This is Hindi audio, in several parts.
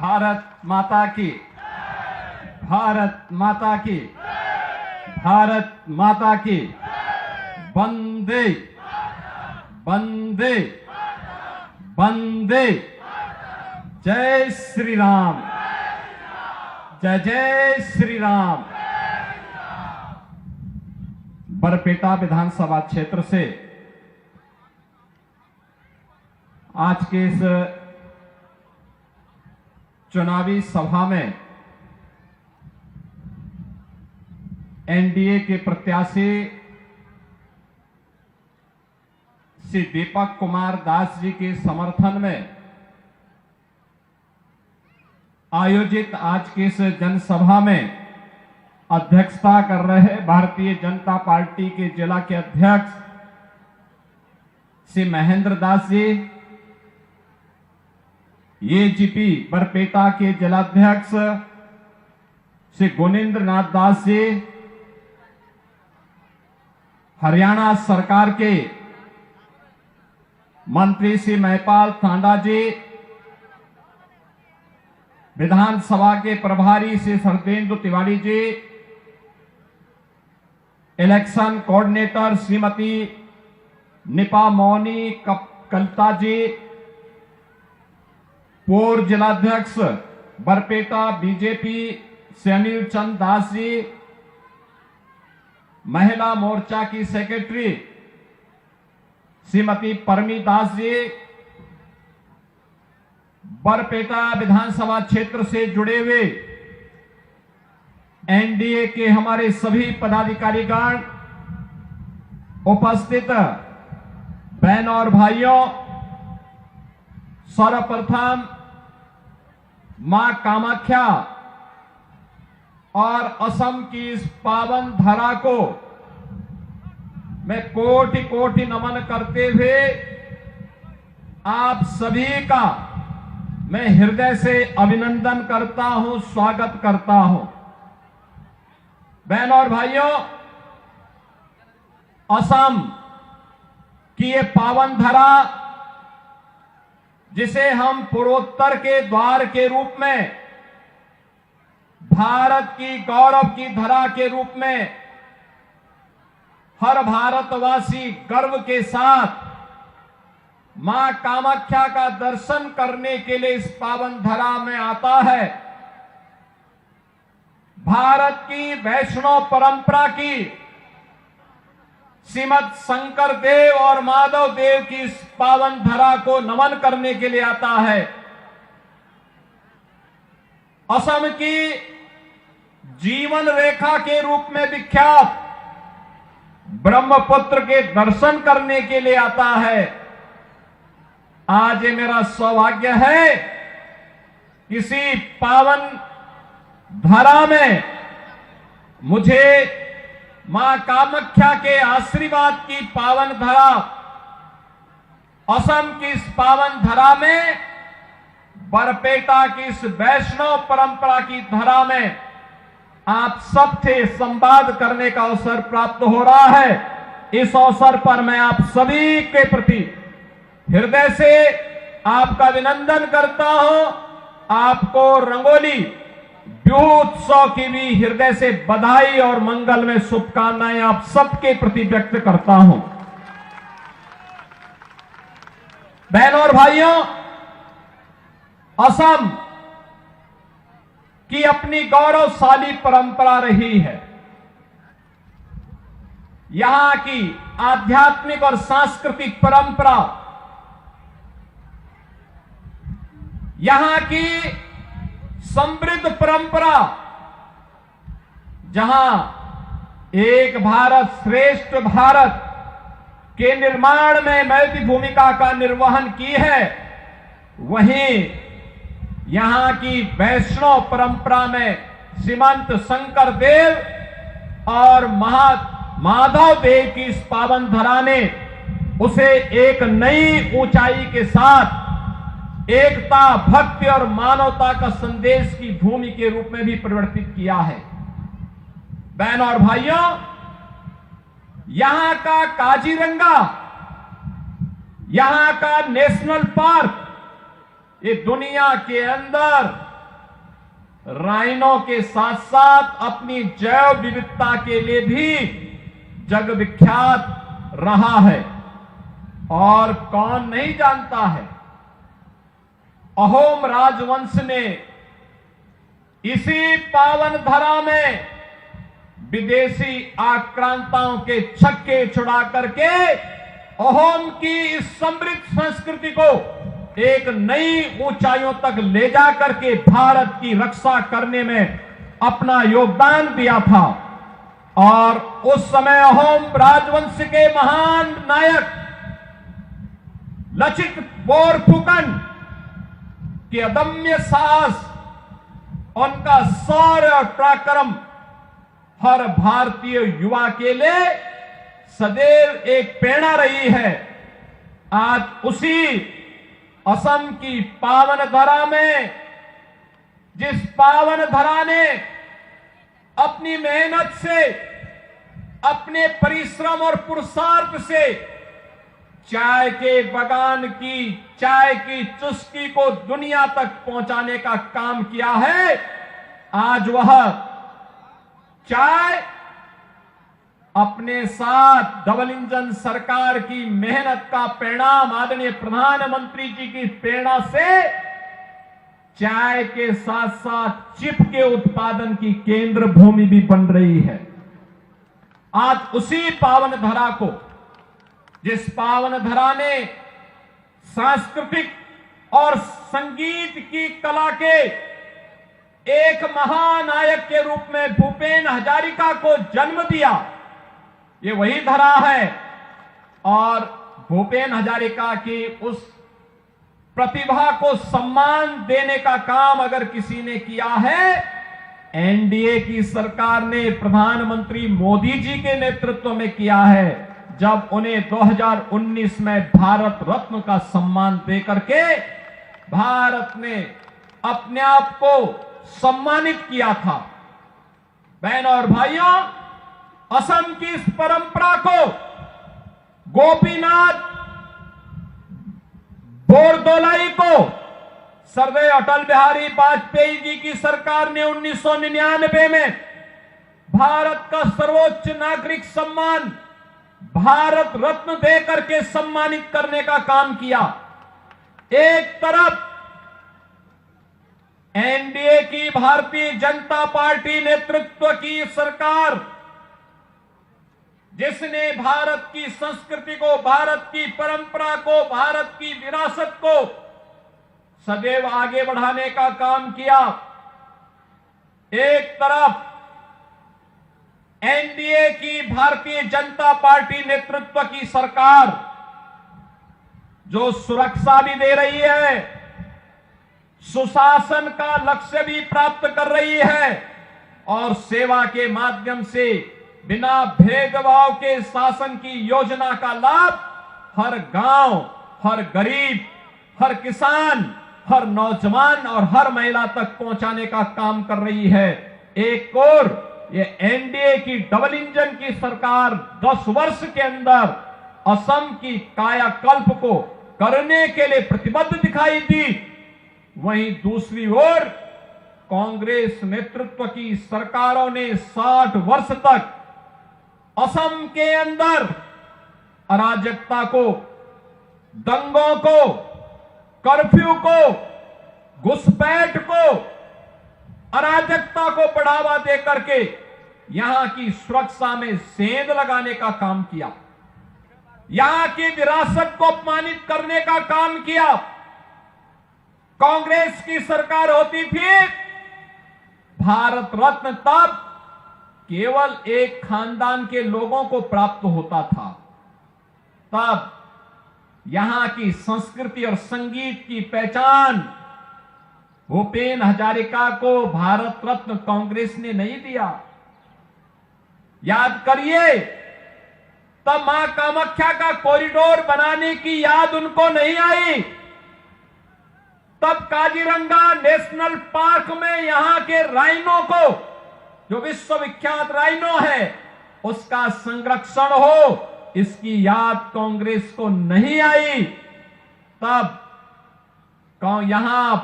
भारत माता की, भारत माता की, भारत माता की। वंदे वंदे वंदे। जय श्री राम, जय जय श्री राम। बरपेटा विधानसभा क्षेत्र से आज के इस चुनावी सभा में एनडीए के प्रत्याशी श्री दीपक कुमार दास जी के समर्थन में आयोजित आज की इस जनसभा में अध्यक्षता कर रहे भारतीय जनता पार्टी के जिला के अध्यक्ष श्री महेंद्र दास जी, एजीपी बरपेटा के जिलाध्यक्ष श्री गुणेंद्र नाथ दास जी, हरियाणा सरकार के मंत्री श्री महिपाल थांडा जी, विधानसभा के प्रभारी श्री शरदेंदु तिवारी जी, इलेक्शन कोऑर्डिनेटर श्रीमती निपा मौनी कलता जी, पूर्व जिलाध्यक्ष बरपेटा बीजेपी श्री अनिल चंद दास जी, महिला मोर्चा की सेक्रेटरी श्रीमती परमी दास जी, बरपेटा विधानसभा क्षेत्र से जुड़े हुए एनडीए के हमारे सभी पदाधिकारीगण, उपस्थित बहनों और भाइयों, सर्वप्रथम मां कामाख्या और असम की इस पावन धरा को मैं कोटि कोटि नमन करते हुए आप सभी का मैं हृदय से अभिनंदन करता हूं, स्वागत करता हूं। बहनों और भाइयों, असम की ये पावन धरा जिसे हम पूर्वोत्तर के द्वार के रूप में, भारत की गौरव की धरा के रूप में हर भारतवासी गर्व के साथ मां कामाख्या का दर्शन करने के लिए इस पावन धरा में आता है। भारत की वैष्णव परंपरा की श्रीमद शंकर देव और माधव देव की इस पावन धरा को नमन करने के लिए आता है। असम की जीवन रेखा के रूप में विख्यात ब्रह्मपुत्र के दर्शन करने के लिए आता है। आज ये मेरा सौभाग्य है किसी पावन धरा में मुझे मां कामाख्या के आशीर्वाद की पावन धरा, असम की इस पावन धरा में, बरपेटा की इस वैष्णव परंपरा की धरा में आप सबसे संवाद करने का अवसर प्राप्त हो रहा है। इस अवसर पर मैं आप सभी के प्रति हृदय से आपका अभिनंदन करता हूं। आपको रंगोली बिहू उत्सव की भी हृदय से बधाई और मंगल में शुभकामनाएं आप सबके प्रति व्यक्त करता हूं। बहनों और भाइयों, असम की अपनी गौरवशाली परंपरा रही है। यहां की आध्यात्मिक और सांस्कृतिक परंपरा, यहां की समृद्ध परंपरा, जहां एक भारत श्रेष्ठ भारत के निर्माण में महती भूमिका का निर्वहन की है, वहीं यहां की वैष्णव परंपरा में श्रीमंत शंकर देव और माधव देव की इस पावन धरा ने उसे एक नई ऊंचाई के साथ एकता, भक्ति और मानवता का संदेश की भूमि के रूप में भी परिवर्तित किया है। बहनों और भाइयों, यहां का काजीरंगा, यहां का नेशनल पार्क, ये दुनिया के अंदर राइनो के साथ साथ अपनी जैव विविधता के लिए भी जग विख्यात रहा है। और कौन नहीं जानता है, अहोम राजवंश ने इसी पावन धरा में विदेशी आक्रांताओं के छक्के छुड़ा करके अहोम की इस समृद्ध संस्कृति को एक नई ऊंचाइयों तक ले जा करके भारत की रक्षा करने में अपना योगदान दिया था। और उस समय अहोम राजवंश के महान नायक लचित बोरफुकन की अदम्य साहस, उनका शौर्य और पराक्रम हर भारतीय युवा के लिए सदैव एक प्रेरणा रही है। आज उसी असम की पावन धरा में, जिस पावन धरा ने अपनी मेहनत से, अपने परिश्रम और पुरुषार्थ से चाय के बगान की, चाय की चुस्की को दुनिया तक पहुंचाने का काम किया है, आज वह चाय अपने साथ डबल इंजन सरकार की मेहनत का परिणाम, आदरणीय प्रधानमंत्री जी की प्रेरणा से चाय के साथ साथ चिप के उत्पादन की केंद्र भूमि भी बन रही है। आज उसी पावन धरा को, जिस पावन धरा ने सांस्कृतिक और संगीत की कला के एक महानायक के रूप में भूपेन हजारिका को जन्म दिया, ये वही धरा है। और भूपेन हजारिका की उस प्रतिभा को सम्मान देने का काम अगर किसी ने किया है, एनडीए की सरकार ने प्रधानमंत्री मोदी जी के नेतृत्व में किया है, जब उन्हें 2019 में भारत रत्न का सम्मान देकर के भारत ने अपने आप को सम्मानित किया था। बहनों और भाइयों, असम की इस परंपरा को गोपीनाथ बोरदोलाई को सरदार अटल बिहारी वाजपेयी जी की सरकार ने 1999 में भारत का सर्वोच्च नागरिक सम्मान भारत रत्न देकर के सम्मानित करने का काम किया। एक तरफ एनडीए की भारतीय जनता पार्टी नेतृत्व की सरकार, जिसने भारत की संस्कृति को, भारत की परंपरा को, भारत की विरासत को सदैव आगे बढ़ाने का काम किया। एक तरफ एनडीए की भारतीय जनता पार्टी नेतृत्व की सरकार जो सुरक्षा भी दे रही है, सुशासन का लक्ष्य भी प्राप्त कर रही है और सेवा के माध्यम से बिना भेदभाव के शासन की योजना का लाभ हर गांव, हर गरीब, हर किसान, हर नौजवान और हर महिला तक पहुंचाने का काम कर रही है। एक और ये एनडीए की डबल इंजन की सरकार 10 वर्ष के अंदर असम की कायाकल्प को करने के लिए प्रतिबद्ध दिखाई दी। वहीं दूसरी ओर कांग्रेस नेतृत्व की सरकारों ने 60 वर्ष तक असम के अंदर अराजकता को, दंगों को, कर्फ्यू को, घुसपैठ को, अराजकता को बढ़ावा देकर के यहां की सुरक्षा में सेंध लगाने का काम किया, यहां की विरासत को अपमानित करने का काम किया। कांग्रेस की सरकार होती थी, भारत रत्न तब केवल एक खानदान के लोगों को प्राप्त होता था। तब यहां की संस्कृति और संगीत की पहचान भूपेन हजारिका को भारत रत्न कांग्रेस ने नहीं दिया। याद करिए, तब मां कामाख्या का कॉरिडोर बनाने की याद उनको नहीं आई। तब काजीरंगा नेशनल पार्क में यहां के राइनो को, जो विश्वविख्यात राइनो है, उसका संरक्षण हो, इसकी याद कांग्रेस को नहीं आई। तब यहां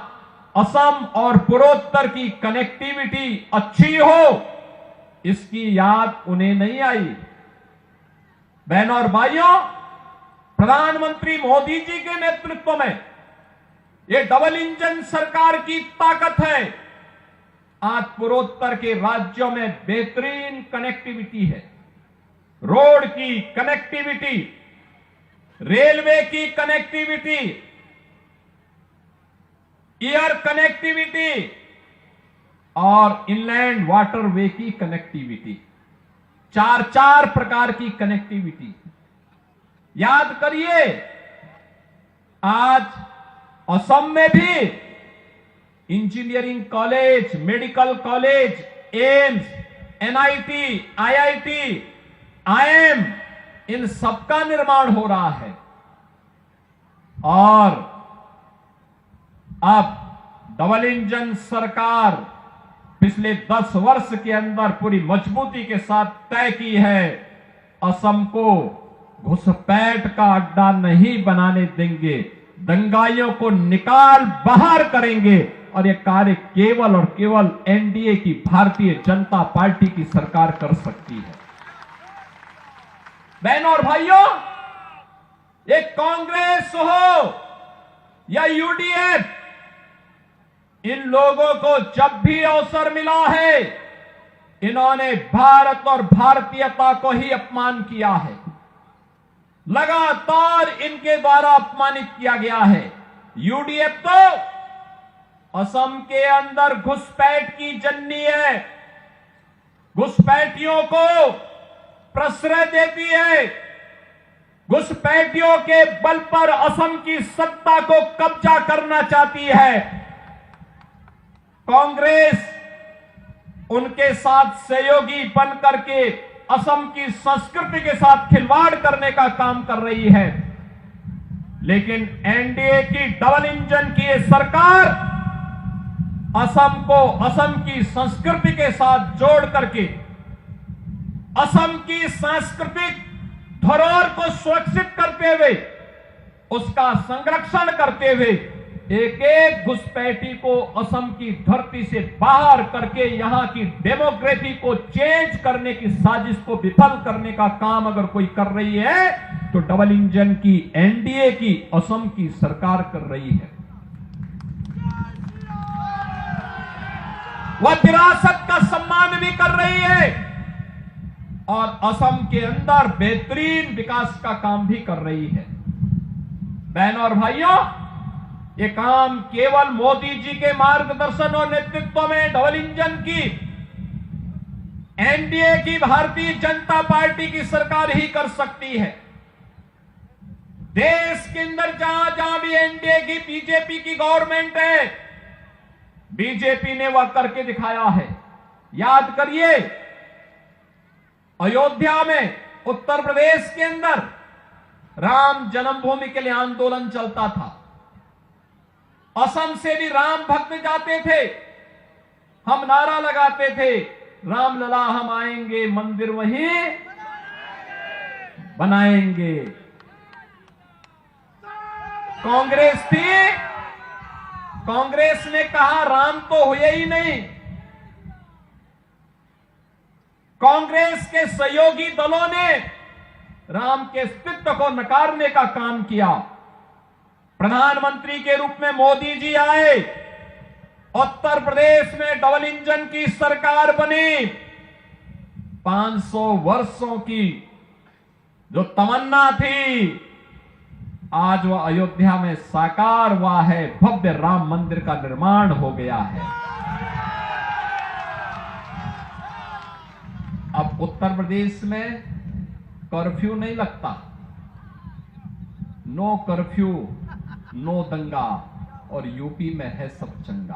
असम और पूर्वोत्तर की कनेक्टिविटी अच्छी हो, इसकी याद उन्हें नहीं आई। बहनों और भाइयों, प्रधानमंत्री मोदी जी के नेतृत्व में ये डबल इंजन सरकार की ताकत है। आज पूर्वोत्तर के राज्यों में बेहतरीन कनेक्टिविटी है, रोड की कनेक्टिविटी, रेलवे की कनेक्टिविटी, एयर कनेक्टिविटी और इनलैंड वाटरवे की कनेक्टिविटी, चार प्रकार की कनेक्टिविटी। याद करिए, आज असम में भी engineering college, medical college, AIIMS, NIT, IIT, IIM, इन सबका निर्माण हो रहा है। और अब डबल इंजन सरकार पिछले 10 वर्ष के अंदर पूरी मजबूती के साथ तय की है, असम को घुसपैठ का अड्डा नहीं बनाने देंगे, दंगाइयों को निकाल बाहर करेंगे। और यह कार्य केवल और केवल एनडीए की भारतीय जनता पार्टी की सरकार कर सकती है। बहनों और भाइयों, ये कांग्रेस हो या यूडीएफ, इन लोगों को जब भी अवसर मिला है, इन्होंने भारत और भारतीयता को ही अपमान किया है। लगातार इनके द्वारा अपमानित किया गया है। यूडीएफ तो असम के अंदर घुसपैठ की जन्नी है, घुसपैठियों को प्रश्रय देती है, घुसपैठियों के बल पर असम की सत्ता को कब्जा करना चाहती है। कांग्रेस उनके साथ सहयोगी बन करके असम की संस्कृति के साथ खिलवाड़ करने का काम कर रही है। लेकिन एनडीए की डबल इंजन की ये सरकार असम को असम की संस्कृति के साथ जोड़ करके असम की सांस्कृतिक धरोहर को सुरक्षित करते हुए, उसका संरक्षण करते हुए, एक एक घुसपैठी को असम की धरती से बाहर करके यहां की डेमोग्राफी को चेंज करने की साजिश को विफल करने का काम अगर कोई कर रही है तो डबल इंजन की एनडीए की असम की सरकार कर रही है। वह विरासत का सम्मान भी कर रही है और असम के अंदर बेहतरीन विकास का काम भी कर रही है। बहनों और भाइयों, ये काम केवल मोदी जी के मार्गदर्शन और नेतृत्व में डबल इंजन की एनडीए की भारतीय जनता पार्टी की सरकार ही कर सकती है। देश के अंदर जहां जहां भी एनडीए की बीजेपी की गवर्नमेंट है, बीजेपी ने वह करके दिखाया है। याद करिए, अयोध्या में, उत्तर प्रदेश के अंदर राम जन्मभूमि के लिए आंदोलन चलता था। असम से भी राम भक्त जाते थे, हम नारा लगाते थे, राम लला हम आएंगे, मंदिर वहीं बनाएंगे। कांग्रेस थी, कांग्रेस ने कहा राम तो हुए ही नहीं। कांग्रेस के सहयोगी दलों ने राम के अस्तित्व को नकारने का काम किया। प्रधानमंत्री के रूप में मोदी जी आए, उत्तर प्रदेश में डबल इंजन की सरकार बनी। 500 वर्षों की जो तमन्ना थी, आज वह अयोध्या में साकार हुआ है। भव्य राम मंदिर का निर्माण हो गया है। अब उत्तर प्रदेश में कर्फ्यू नहीं लगता, नो कर्फ्यू नो दंगा, और यूपी में है सब चंगा।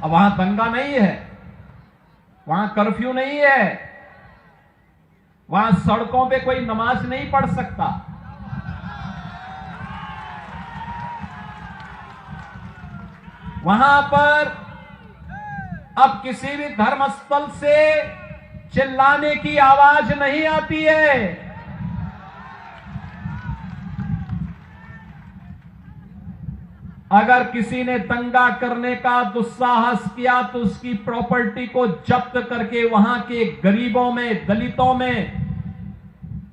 अब वहां दंगा नहीं है, वहां कर्फ्यू नहीं है, वहां सड़कों पे कोई नमाज नहीं पढ़ सकता। वहां पर अब किसी भी धर्मस्थल से चिल्लाने की आवाज नहीं आती है। अगर किसी ने दंगा करने का दुस्साहस किया तो उसकी प्रॉपर्टी को जब्त करके वहां के गरीबों में, दलितों में,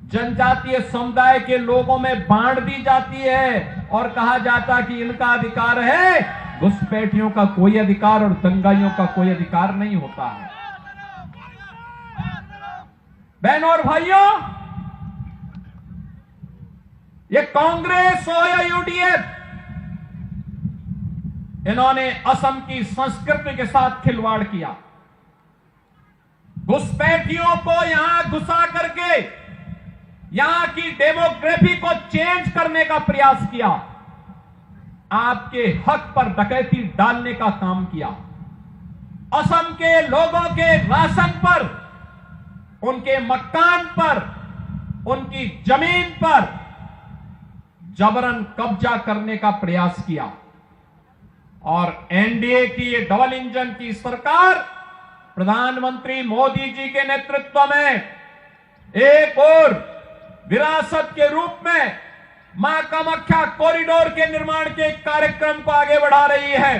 जनजातीय समुदाय के लोगों में बांट दी जाती है और कहा जाता कि इनका अधिकार है, घुसपैठियों का कोई अधिकार और दंगाइयों का कोई अधिकार नहीं होता है। बहनों और भाइयों, ये कांग्रेस हो या यूडीएफ, इन्होंने असम की संस्कृति के साथ खिलवाड़ किया। घुसपैठियों को यहां घुसा करके यहां की डेमोग्राफी को चेंज करने का प्रयास किया, आपके हक पर डकैती डालने का काम किया, असम के लोगों के राशन पर, उनके मकान पर, उनकी जमीन पर जबरन कब्जा करने का प्रयास किया। और एनडीए की ये डबल इंजन की सरकार प्रधानमंत्री मोदी जी के नेतृत्व में एक और विरासत के रूप में मां कामाख्या कॉरिडोर के निर्माण के कार्यक्रम को आगे बढ़ा रही है।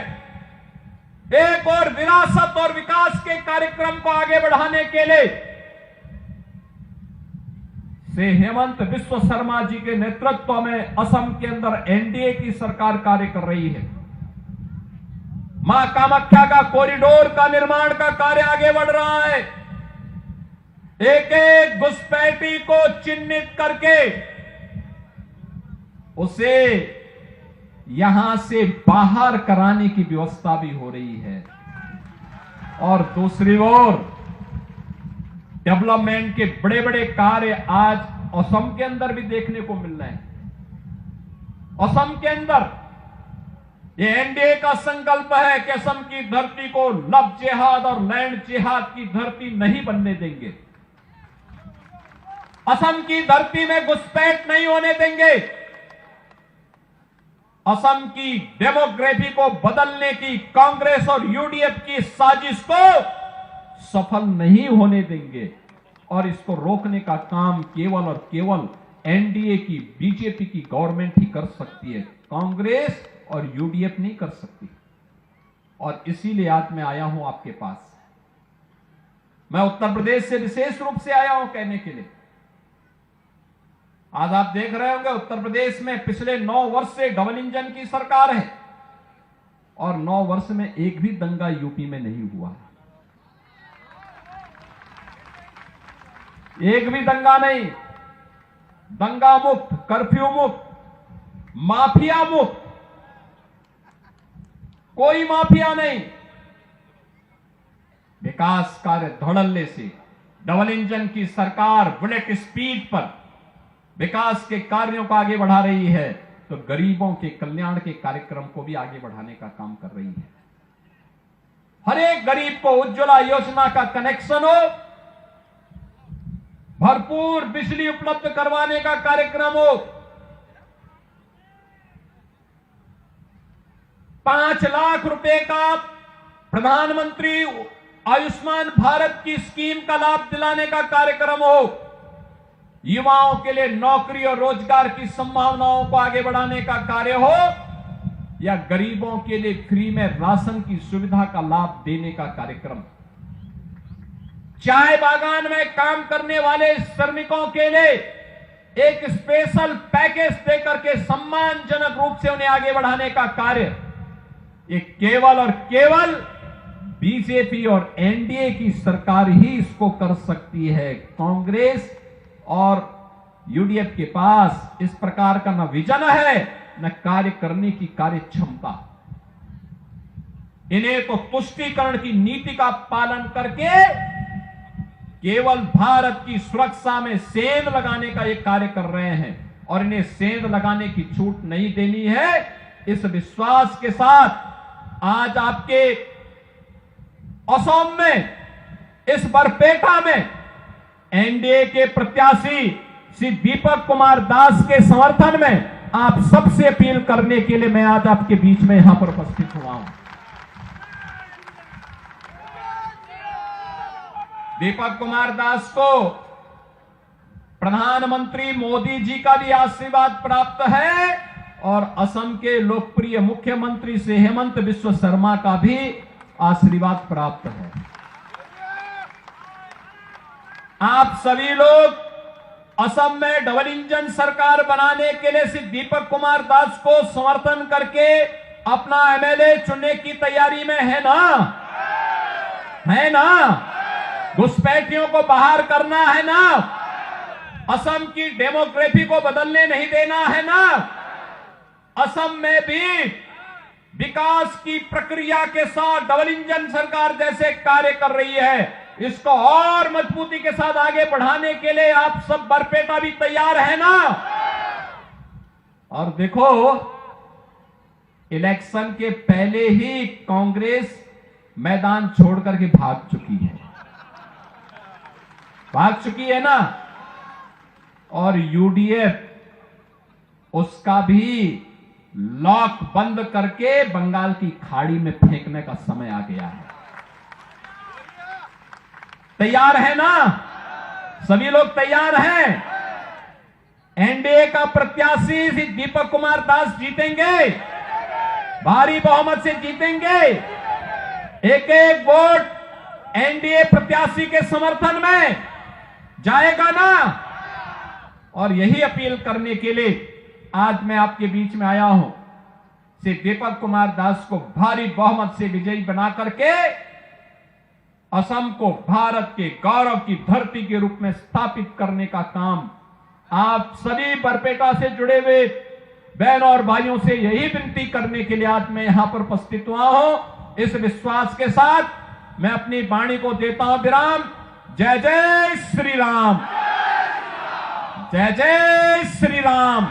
एक और विरासत और विकास के कार्यक्रम को आगे बढ़ाने के लिए से हेमंत बिस्व शर्मा जी के नेतृत्व में असम के अंदर एनडीए की सरकार कार्य कर रही है। मां कामाख्या का कॉरिडोर का निर्माण का कार्य आगे बढ़ रहा है। एक एक घुसपैठी को चिन्हित करके उसे यहां से बाहर कराने की व्यवस्था भी हो रही है। और दूसरी ओर डेवलपमेंट के बड़े बड़े कार्य आज असम के अंदर भी देखने को मिल रहे हैं। असम के अंदर ये एनडीए का संकल्प है कि असम की धरती को लव जिहाद और लैंड जिहाद की धरती नहीं बनने देंगे। असम की धरती में घुसपैठ नहीं होने देंगे। असम की डेमोग्राफी को बदलने की कांग्रेस और यूडीएफ की साजिश को सफल नहीं होने देंगे। और इसको रोकने का काम केवल और केवल एनडीए की, बीजेपी की गवर्नमेंट ही कर सकती है, कांग्रेस और यूडीएफ नहीं कर सकती। और इसीलिए आज मैं आया हूं आपके पास। मैं उत्तर प्रदेश से विशेष रूप से आया हूं कहने के लिए। आज आप देख रहे होंगे उत्तर प्रदेश में पिछले 9 वर्ष से डबल इंजन की सरकार है और 9 वर्ष में एक भी दंगा यूपी में नहीं हुआ। एक भी दंगा नहीं। दंगा मुक्त, कर्फ्यू मुक्त, माफिया मुक्त, कोई माफिया नहीं। विकास कार्य धड़ल्ले से डबल इंजन की सरकार बुलेट स्पीड पर विकास के कार्यों को आगे बढ़ा रही है, तो गरीबों के कल्याण के कार्यक्रम को भी आगे बढ़ाने का काम कर रही है। हर एक गरीब को उज्ज्वला योजना का कनेक्शन हो, भरपूर बिजली उपलब्ध करवाने का कार्यक्रम हो, 5 लाख रुपए का प्रधानमंत्री आयुष्मान भारत की स्कीम का लाभ दिलाने का कार्यक्रम हो, युवाओं के लिए नौकरी और रोजगार की संभावनाओं को आगे बढ़ाने का कार्य हो, या गरीबों के लिए फ्री में राशन की सुविधा का लाभ देने का कार्यक्रम। चाय बागान में काम करने वाले श्रमिकों के लिए एक स्पेशल पैकेज देकर के सम्मानजनक रूप से उन्हें आगे बढ़ाने का कार्य, ये केवल और केवल बीजेपी और एनडीए की सरकार ही इसको कर सकती है। कांग्रेस और यूडीएफ के पास इस प्रकार का न विजन है, न कार्य करने की कार्य क्षमता। इन्हें तो तुष्टीकरण की नीति का पालन करके केवल भारत की सुरक्षा में सेंध लगाने का एक कार्य कर रहे हैं, और इन्हें सेंध लगाने की छूट नहीं देनी है। इस विश्वास के साथ आज आपके असम में, इस बरपेटा में एनडीए के प्रत्याशी श्री दीपक कुमार दास के समर्थन में आप सबसे अपील करने के लिए मैं आज आपके बीच में यहां पर उपस्थित हुआ हूं। दीपक कुमार दास को प्रधानमंत्री मोदी जी का भी आशीर्वाद प्राप्त है और असम के लोकप्रिय मुख्यमंत्री से हेमंत बिस्व शर्मा का भी आशीर्वाद प्राप्त है। आप सभी लोग असम में डबल इंजन सरकार बनाने के लिए श्री दीपक कुमार दास को समर्थन करके अपना एमएलए चुनने की तैयारी में है ना? है ना? घुसपैठियों को बाहर करना है ना? असम की डेमोग्राफी को बदलने नहीं देना है ना? असम में भी विकास की प्रक्रिया के साथ डबल इंजन सरकार जैसे कार्य कर रही है, इसको और मजबूती के साथ आगे बढ़ाने के लिए आप सब बरपेटा भी तैयार है ना? और देखो, इलेक्शन के पहले ही कांग्रेस मैदान छोड़ करके भाग चुकी है ना? और यूडीएफ उसका भी लॉक बंद करके बंगाल की खाड़ी में फेंकने का समय आ गया है। तैयार है ना? सभी लोग तैयार हैं? एनडीए का प्रत्याशी श्री दीपक कुमार दास जीतेंगे, भारी बहुमत से जीतेंगे। एक एक वोट एनडीए प्रत्याशी के समर्थन में जाएगा ना? और यही अपील करने के लिए आज मैं आपके बीच में आया हूं। श्री दीपक कुमार दास को भारी बहुमत से विजयी बना करके असम को भारत के गौरव की धरती के रूप में स्थापित करने का काम आप सभी बरपेटा से जुड़े हुए बहनों और भाइयों से यही विनती करने के लिए आज मैं यहां पर उपस्थित हुआ हूं। इस विश्वास के साथ मैं अपनी वाणी को देता हूं विराम। जय जय श्री राम, जय जय श्री राम।